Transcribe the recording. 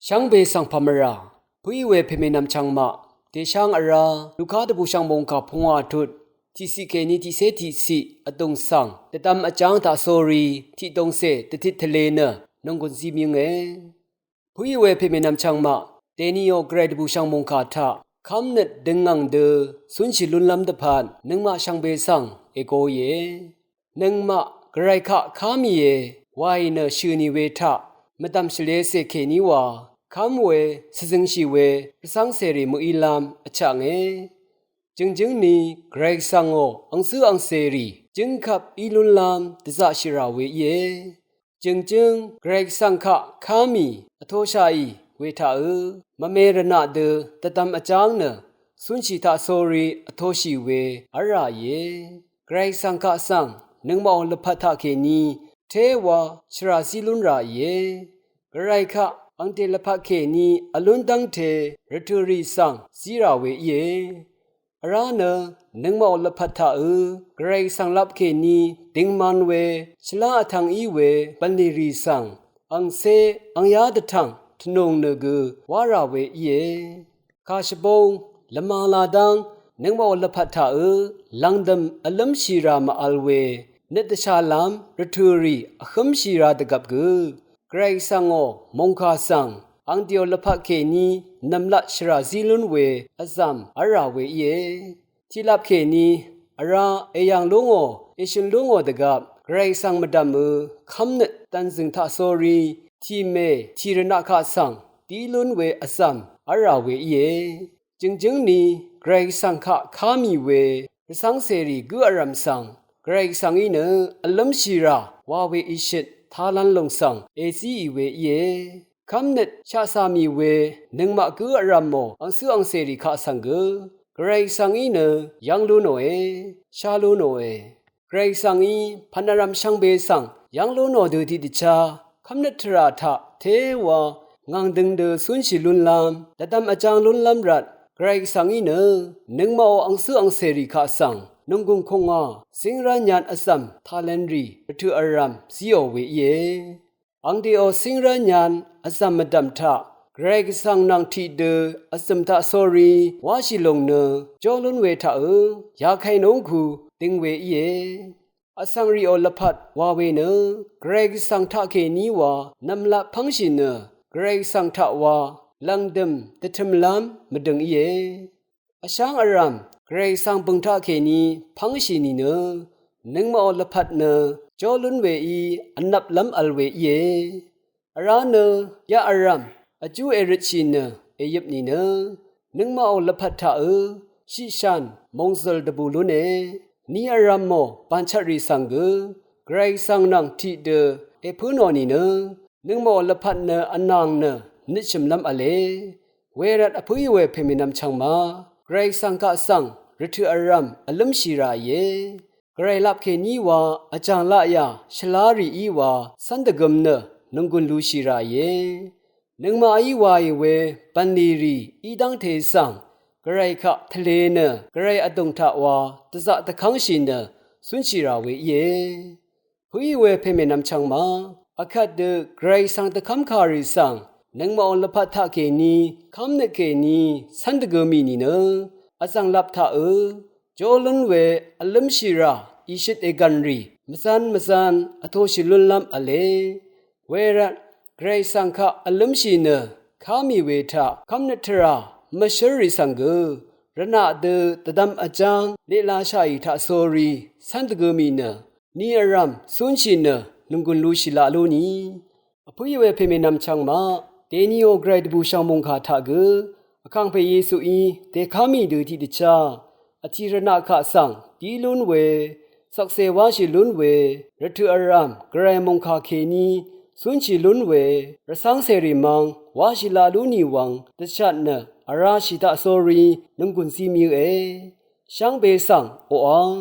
ช่างเบสังพมราผู้เวเพเมนำช่างมาเตช่างอาราลูกค้าตะบูช่างมงคาพงอาทุดที่สิเกนีที่เสทีสิอตงสังแต่ตามอาจารย์ตาโซรีที่ตงเสตติทะเลเนนงกุนซีมิงผู้เวเพเมนำช่างมาเตนิโอเกรดบูช่างมงคาทาคำนัดดึงงังเดสุนชิลุนลำตะพานนึงมาช่างเบสังเอโกเยนึงมาไกรคะขามีเยวายเนชื่อนิเวทะมาตามเฉลยเสเคนิวาคำเวสซึงชีเวสังเสรีมุอิลามอช่างจึงนี้ไกรสังโออังซื้ออังเสรีจึงขับอิลุนลามตะซาชิราเวเยจึงไกรสังคะขามีอโทชาอีเวทามะเมรณะเดตะตามอาจารย์เนสุนชิตาโซรีอโทชิเวอาราเยไกรสังคะสังนึงมาอลพัทธะเคนีเทวาชราซิลุนราเยไกรคะอังเตลพักเคนีอลุนตังเทรทุรีสังซีราเวเยอาราเนนึงมาอลพัทธะไกรสังลับเคนีติงมันเวชลาทังอีเวปันนิรีสังอังเซอังยาดทังทนงเนกวาราเวเยคาชบงละมาลาดังนึงมาอลพัทธะลังดมอลัมชีรามาอัลเวเนตชาลามรทุรีอคัมชีราตกับไกรสังโอมงคาสังอังเดียวละพักเคนีนำละชราซิลุนเวอซัมอาราเวเยที่ลับเคนีอาราเอยังลุงโอเอชินลุงโอตกับไกรสังมดามคำนึตันซึงทาโซรีทีเมทีรณะคาสังตีลุนเวอซัมอาราเวเยจึงนี้ไกรสังคะขามีเวสังเสรีกุอารัมสังไกรสังอีเนอลัมชีราวาเวอิชิตทาลันลงสังเอซีเวเยคำนึชาสามีเวนึงมากุอารัมโมอังซื้ออังเสรีคาสังไกรสังอีเนยังลุโนชาลุโนไกรสังอีพันรัมช่างเบสังยังลุโนดูที่ดิชาคำนึทราทะเทวางังดึงเดสุนชิลุนลามแต่ตามอาจารย์ลุนลำรัดไกรสังอีเนนึงมาอังซื้ออังเสรีคาสังนงกุงคงอาสิงรัญญาณอสัมทาเลนรีประทุอารัมซีโอเวเยอังเดียวสิงรัญญาณอสัมมดัมทะไกรสังนังทีเดอสัมทาโซรีวาชิลงเนจอลุนเวทะยาไคนงคูติงเวเยอสังริโอลพัดวาเวเนไกรสังทะเคนีวานำละพังชินไกรสังทะวาลังดมตะทมลามมดึงเยอช่างอารัมไกรสังบึงทะเคนีพังชินีนึงมาอลพัดจอลุนเวอีอันนับลำอัลเวเยอาราเนยาอารัมอจูเอริชินเอยิบนีนึงมาอลพัดทะชิชันมงซลดบูลุเนนีอารัมโมปัญชริสังไกรสังนังทีเดเอพุนอนีนึงมาอลพัดอันนางนิชมลำอเลเวรัดอภุยเวเพมินำช่างมาไกรสังกะสังฤทุอารัมอลัมชีราเยไกรลับเคนีวาอาจารย์ละยาชลารีอีวาสันตกมนงกุลลูชีราเยนึงมาอีวายเวปันนีรีอีดังเทสังไกรคะทะเลไกรอดงทาวาตะซะตะคังชินสุนชีราเวเยภุยเวเพมินำช่างมาอคัดไกรสังตะคัมคารีสังนึงมาอลพัทธะเคนีคำนึเคนีสันตกมีนีอสังลับทะจอลุนเวอลัมชีราอิชิตเอกันรีมซันอโทชิลุนลัมอเลเวรัตไกรสังคะอลัมชีขามีเวทะคำนึทรามชริสังรณะเดตดัมอาจารย์เลลาชาอิทะโซรีสันตกมีนีอารัมสุนชินงกุลลูชิลาลูนีอภุยเวเพเมนำช่างมาเตนิโอไกรดบูชางมงคาทะอคังเพเยซูอีเตคามีดูที่ดิชาอธิรณะคะสังตีลุนเวสักเซวาชิลุนเวรทุอารัมไกรมงคาเคนีสุนชิลุนเวรสังเสริมังวาชิลาลูนีวังตชัดอาราชิตาโซรีนงกุนซีมิวช่างเบสังโออัง